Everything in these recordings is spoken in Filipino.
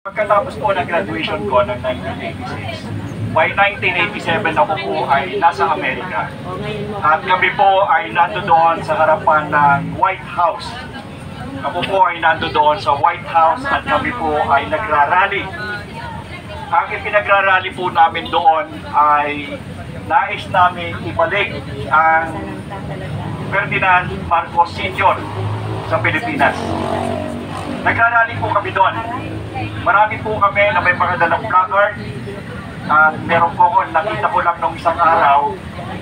Pagkatapos po ng graduation ko ng 1986, by 1987 ako po ay nasa Amerika. At kami po ay nandoon sa harapan ng White House. Ako po ay nandoon sa White House at kami po ay nagrarally. Ang ipinagrarally po namin doon ay nais namin ibalik ang Ferdinand Marcos Sr. sa Pilipinas. Nagrarally po kami doon. Marami po kami na may mga dalang placard at meron po ko, nakita ko lang nung isang araw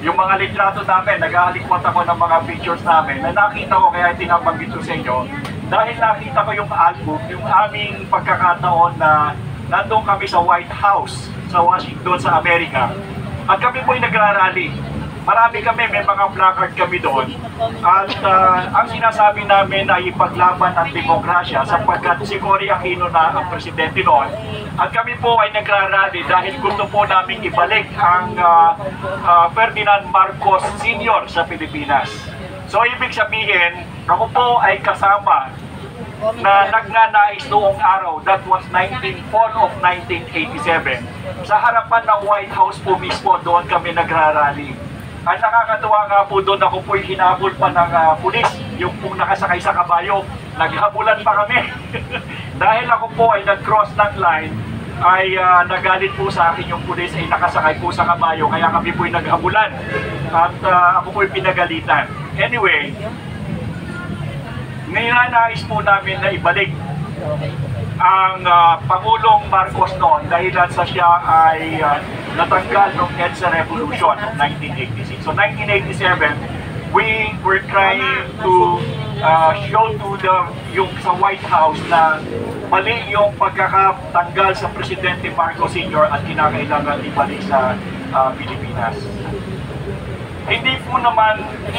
yung mga litrato namin, nag-aalikwat ako ng mga pictures namin na nakita ko, kaya tinabanggit ko sa inyo dahil nakita ko yung album, yung aming pagkakataon na nandun kami sa White House sa Washington sa Amerika at kami po ay nagrarally. Marami kami, may mga placard kami doon at ang sinasabi namin ay ipaglaban ang demokrasya sapagkat si Cory Aquino na ang presidente noon at kami po ay nagrarally dahil gusto po namin ibalik ang Ferdinand Marcos Sr. sa Pilipinas. So ibig sabihin, ako po ay kasama na nagnanais noong araw, that was fall of 1987. Sa harapan ng White House po mismo, doon kami nagrarally. At nakakatuwa nga po doon, ako po'y hinabol pa ng pulis, yung pong nakasakay sa kabayo, naghabulan pa kami. Dahil ako po ay nag-cross ng line, ay nagalit po sa akin yung pulis ay nakasakay po sa kabayo, kaya kami po'y naghabulan. At ako po'y pinagalitan. Anyway, ninanais po namin na ibalik ang Pangulong Marcos noon dahilan sa siya ay natanggal ng EDSA Revolution of 1986. So 1987, we were trying to show to yung sa White House na mali yung pagkakatanggal sa Presidente Marcos Sr. at kinakailangan ibalik sa Pilipinas. Hindi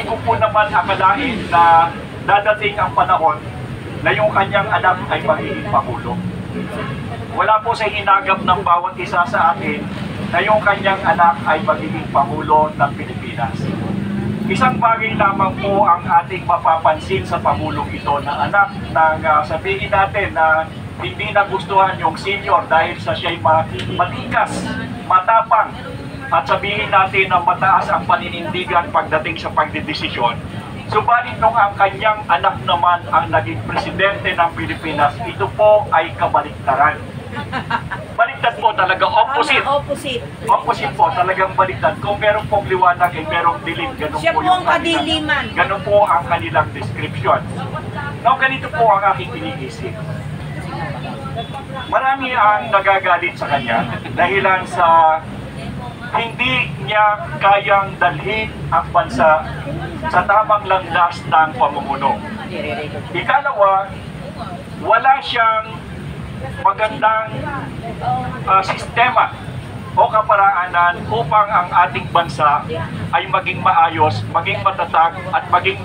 ko po naman akalain na dadating ang panahon na yung kanyang anak ay magiging Pangulo. Wala po sa hinagap ng bawat isa sa atin na yung kanyang anak ay magiging Pangulo ng Pilipinas. Isang bagay lamang po ang ating mapapansin sa Pangulong ito na anak ng sabihin natin na hindi nagustuhan yung senior dahil sa siya'y matikas, matapang at sabihin natin na mataas ang paninindigan pagdating sa pagdedesisyon. Subalit nung ang kanyang anak naman ang naging presidente ng Pilipinas, ito po ay kabaliktaran. Baliktad po talaga, opposite. Opposite po, talagang baliktad. Kung meron pong liwanag ay merong dilim. Ganun siya po yung ang kadiliman. Ganun po ang kanilang description. Now, ganito po ang aking iniisip. Marami ang nagagalit sa kanya dahilan sa hindi niya kayang dalhin ang bansa sa tamang landas ng pamumuno. Ikalawa, wala siyang magandang sistema o kaparaanan upang ang ating bansa ay maging maayos, maging matatag at maging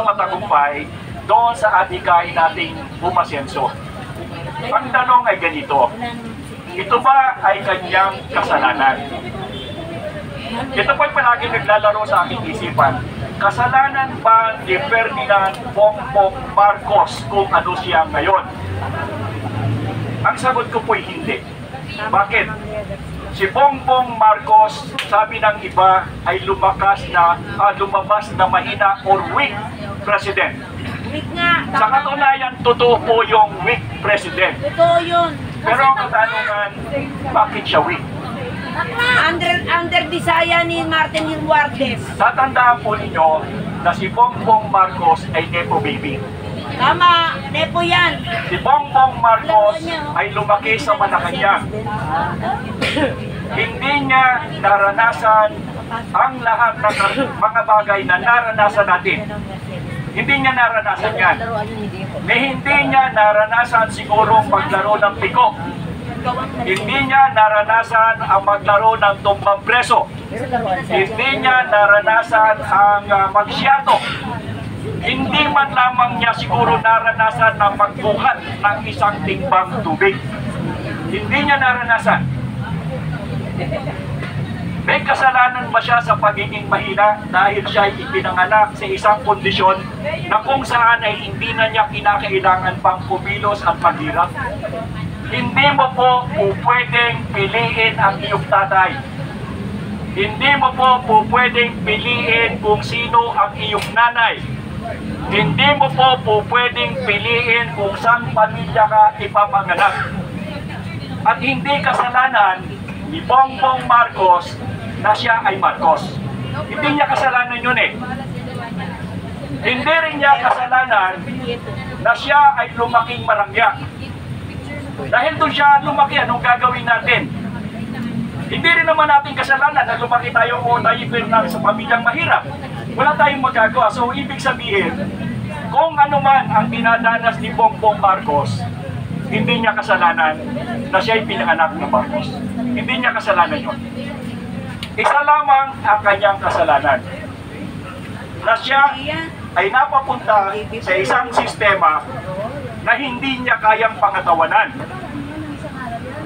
matagumpay doon sa adhikain nating umasenso. Ang tanong ay ganito, ito ba ay kanyang kasalanan? Ito po'y palagi naglalaro sa aking isipan. Kasalanan ba ni Ferdinand Bongbong Marcos kung ano siya ngayon? Ang sagot ko po'y hindi. Bakit? Si Bongbong Marcos, sabi ng iba, ay lumabas na mahina or weak president. Weak nga. Sa katunayan, totoo po yung weak president. Totoo yun. Pero ang katanungan, bakit siya weak? Under desire ni Martin Romualdez. Tatandaan po ninyo na si Bongbong Marcos ay Nepo baby. Tama, Nepo yan. Si Bongbong Marcos ay lumaki sa Malacanang. Hindi niya naranasan ang lahat ng mga bagay na naranasan natin. Hindi niya naranasan yan. Hindi niya naranasan siguro maglaro ng piko. Hindi niya naranasan ang maglaro ng tumbang preso. Hindi niya naranasan ang magsyato. Hindi man lamang niya siguro naranasan na magbuhat ng isang timbang tubig. Hindi niya naranasan. May kasalanan ba siya sa pagiging mahina dahil siya ay ipinanganak sa isang kondisyon na kung saan ay hindi na niya kinakailangan pang kumilos at maghirap? Hindi mo po pwedeng piliin ang iyong tatay. Hindi mo po pwedeng piliin kung sino ang iyong nanay. Hindi mo po pwedeng piliin kung saan pamilya ka ipapanganak. At hindi kasalanan ni Bongbong Marcos na siya ay Marcos. Hindi niya kasalanan yun eh. Hindi rin niya kasalanan na siya ay lumaking marangya. Dahil doon siya lumaki, anong gagawin natin? Hindi rin naman natin kasalanan na lumaki tayo o tayo sa pamilyang mahirap. Wala tayong magagawa. So, ibig sabihin, kung ano man ang dinadanas ni Bongbong Marcos, hindi niya kasalanan na siya ay pinanganak ng Marcos. Hindi niya kasalanan yun. Isa lamang ang kanyang kasalanan. Na siya ay napapunta sa isang sistema na hindi niya kayang pangatawanan.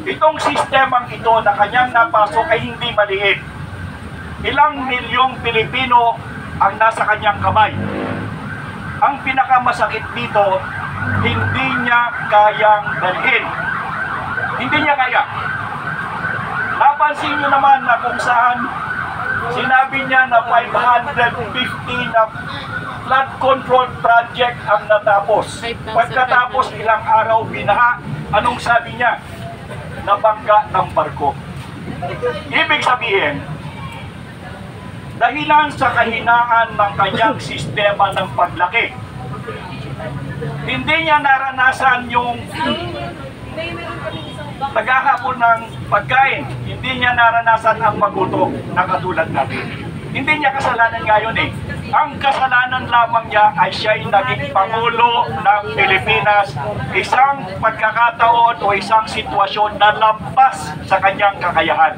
Itong sistemang ito na kanyang napasok ay hindi maliit. Ilang milyong Pilipino ang nasa kanyang kamay. Ang pinakamasakit dito, hindi niya kayang dalhin. Hindi niya kaya. Napansin niyo naman na kung saan sinabi niya na 550 na flood control project ang natapos. Pagkatapos ilang araw binaha, anong sabi niya? Nabangga ng barko. Ibig sabihin, dahilan sa kahinaan ng kanyang sistema ng paglaki, hindi niya naranasan yung tagahapon ng pagkain. Hindi niya naranasan ang magutom na katulad natin. Hindi niya kasalanan ngayon eh. Ang kasalanan lamang niya ay siya'y naging Pangulo ng Pilipinas. Isang pagkakataon o isang sitwasyon na lampas sa kanyang kakayahan.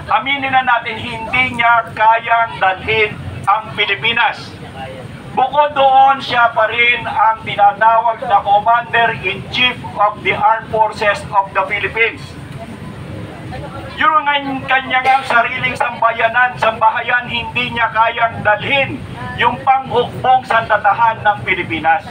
Aminin na natin, hindi niya kayang dalhin ang Pilipinas. Bukod doon, siya pa rin ang tinatawag na Commander-in-Chief of the Armed Forces of the Philippines. Yung kanyang sariling sambahayan, hindi niya kayang dalhin yung panghukbong sandatahan ng Pilipinas.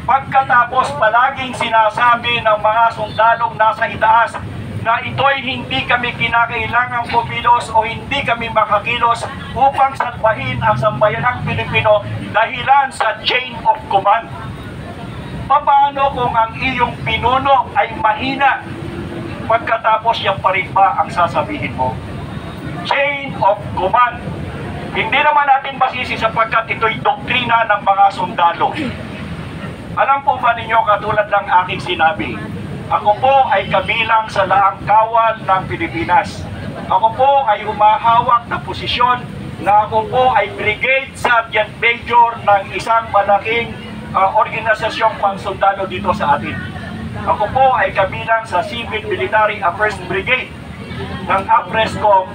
Pagkatapos, palaging sinasabi ng mga sundalong nasa itaas na ito'y hindi kami kinakailangang kumilos o hindi kami makakilos upang salbahin ang sambayanang Pilipino dahilan sa chain of command. Paano kung ang iyong pinuno ay mahina? Pagkatapos yan pa rin ba ang sasabihin mo? Chain of command. Hindi naman natin masisi sapagkat ito'y doktrina ng mga sundalo. Alam po ba ninyo, katulad ng aking sinabi, ako po ay kabilang sa laang kawal ng Pilipinas. Ako po ay humahawak na posisyon na ako po ay Brigade Sergeant Major ng isang malaking organisasyong pansundalo dito sa atin. Ako po ay kabilang sa Civil Military Affairs Brigade ng APRESCOM.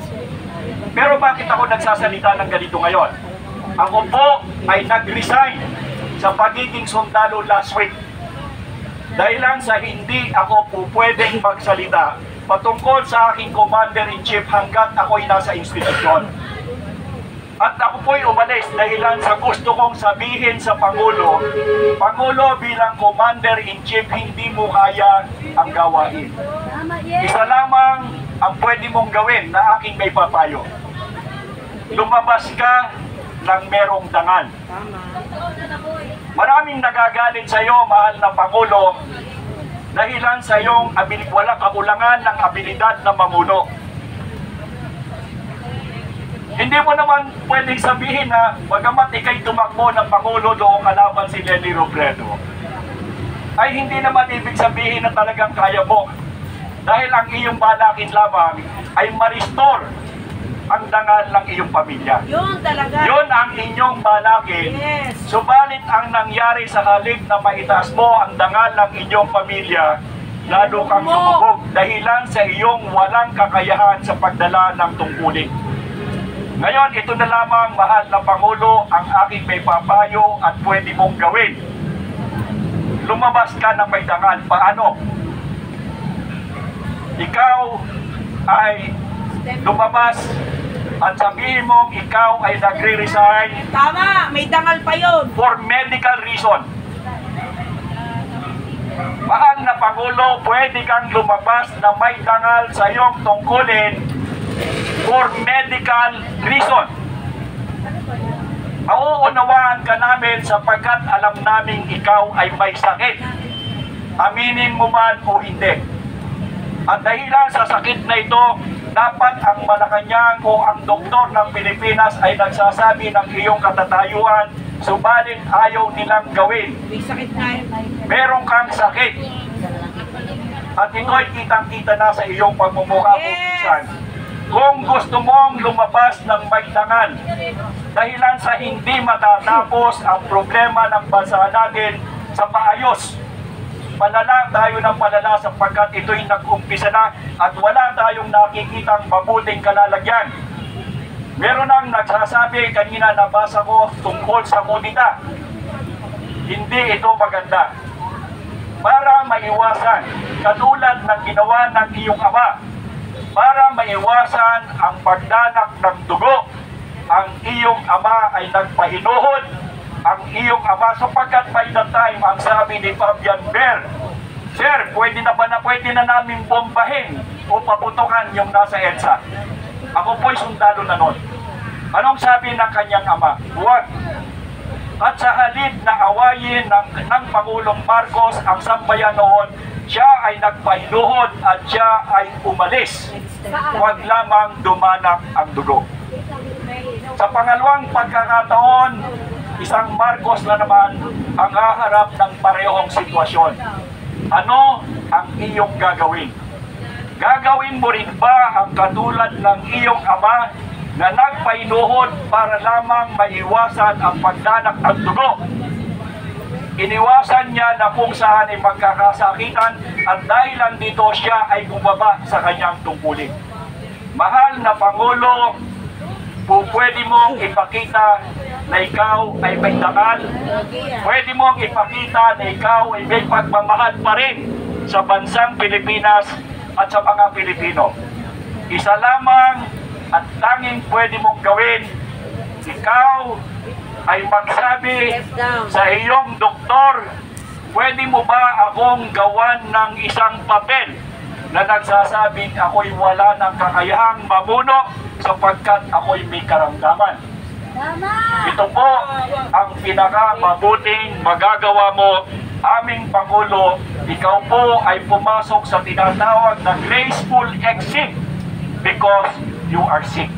Pero bakit ako nagsasalita ng ganito ngayon? Ako po ay nag-resign sa pagiging sundalo last week. Dahilan sa hindi ako po pwedeng magsalita patungkol sa aking Commander-in-Chief hanggat ako'y nasa institusyon. At ako po'y umalis dahilan sa gusto kong sabihin sa Pangulo, Pangulo, bilang Commander-in-Chief, hindi mo kaya ang gawain. Isa lamang ang pwede mong gawin na aking may papayo. Lumabas ka ng merong dangal. Maraming nagagalit sa iyo, mahal na Pangulo, dahilan sa iyong walang kakulangan ng abilidad na mamuno. Hindi mo naman pwedeng sabihin na bagamat ikay tumakbo ng Pangulo doong kalaban si Leni Robredo, ay hindi naman ibig sabihin na talagang kaya mo. Dahil ang iyong balakin lamang ay ma-restore ang dangal ng iyong pamilya. Yun talaga. Yun ang inyong balakin. Yes. Subalit ang nangyari sa halip na maitaas mo ang dangal ng inyong pamilya, lalo kang lumubog dahilan sa iyong walang kakayahan sa pagdala ng tungkulin. Ngayon, ito na lamang, mahal na Pangulo, ang aking may papayo at pwede mong gawin. Lumabas ka ng may dangal. Paano? Ikaw ay lumabas at sabihin mong ikaw ay nagre-resign. Tama, may dangal pa yun. For medical reason. Mahal na Pangulo, pwede kang lumabas na may dangal sa iyong tungkulin for medical reason. Mauunawaan ka namin sapagkat alam naming ikaw ay may sakit. Aminin mo man o hindi. At dahilan sa sakit na ito, dapat ang Malacanang o ang doktor ng Pilipinas ay nagsasabi ng iyong katatayuan, subalit ayaw nilang gawin. May sakit nga yun. Meron kang sakit. At ito'y kitang-kita na sa iyong pagmumukha po minsan. Kung gusto mong lumabas ng may dangal, dahilan sa hindi matatapos ang problema ng bansa natin sa paayos, palala tayo ng palala sapagkat ito'y nag-umpisa na at wala tayong nakikitang mabuting kalalagyan. Meron ang nagsasabi, kanina nabasa ko tungkol sa kudita. Hindi ito maganda. Para maiwasan, katulad ng ginawa ng iyong ama, para maiwasan ang pagdanak ng dugo, ang iyong ama ay nagpahinuhod, ang iyong ama, sapagkat by the time, ang sabi ni Fabian Ber, Sir, pwede na namin bombahin o paputukan yung nasa EDSA. Ako po'y sundalo na nun. Anong sabi ng kanyang ama? Huwag. At sa halip na awayin ng Pangulong Marcos ang sambayan noon, siya ay nagpahinuhod at siya ay umalis. Huwag lamang dumanak ang dugo. Sa pangalawang pagkakataon, isang Marcos na naman ang haharap ng parehong sitwasyon. Ano ang iyong gagawin? Gagawin mo rin ba ang katulad ng iyong ama na nagpainuhod para lamang maiwasan ang pagdanak ng dugo? Iniwasan niya na kung saan ay magkakasakitan at dahilan dito siya ay bumaba sa kanyang tungkulin. Mahal na Pangulo, pwede mong ipakita na ikaw ay may dangal. Pwede mong ipakita na ikaw ay may pagmamahal pa rin sa bansang Pilipinas at sa mga Pilipino. Isa lamang at tanging pwede mong gawin, ikaw ay magsabi sa iyong doktor, pwede mo ba akong gawan ng isang papel na nagsasabing ako'y wala ng kakayahang mamuno sapagkat ako'y may karamdaman. Ito po ang pinakamabuting magagawa mo, aming Pangulo. Ikaw po ay pumasok sa tinatawag na graceful exit because you are sick.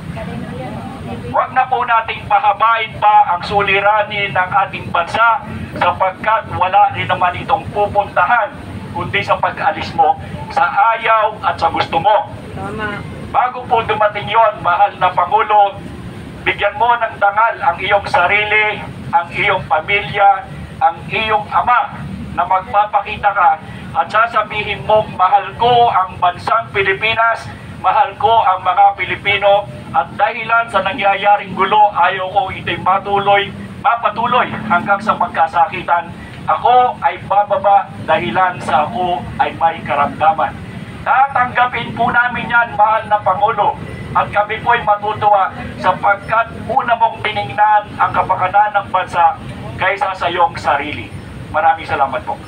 Huwag na po nating pahabain pa ang suliranin ng ating bansa sapagkat wala rin naman itong pupuntahan kundi sa pag-alis mo sa ayaw at sa gusto mo. Tama. Bago po dumating yon, mahal na Pangulo, bigyan mo ng dangal ang iyong sarili, ang iyong pamilya, ang iyong ama na magpapakita ka at sasabihin mo, mahal ko ang bansang Pilipinas, mahal ko ang mga Pilipino at dahilan sa nangyayaring gulo, ayaw ko ito'y mapatuloy hanggang sa magkasakitan. Ako ay bababa dahilan sa ako ay may karamdaman. Tatanggapin po namin yan, mahal na Pangulo, at kami po'y matutuwa sapagkat una mong tiningnan ang kapakanan ng bansa kaysa sa iyong sarili. Maraming salamat po.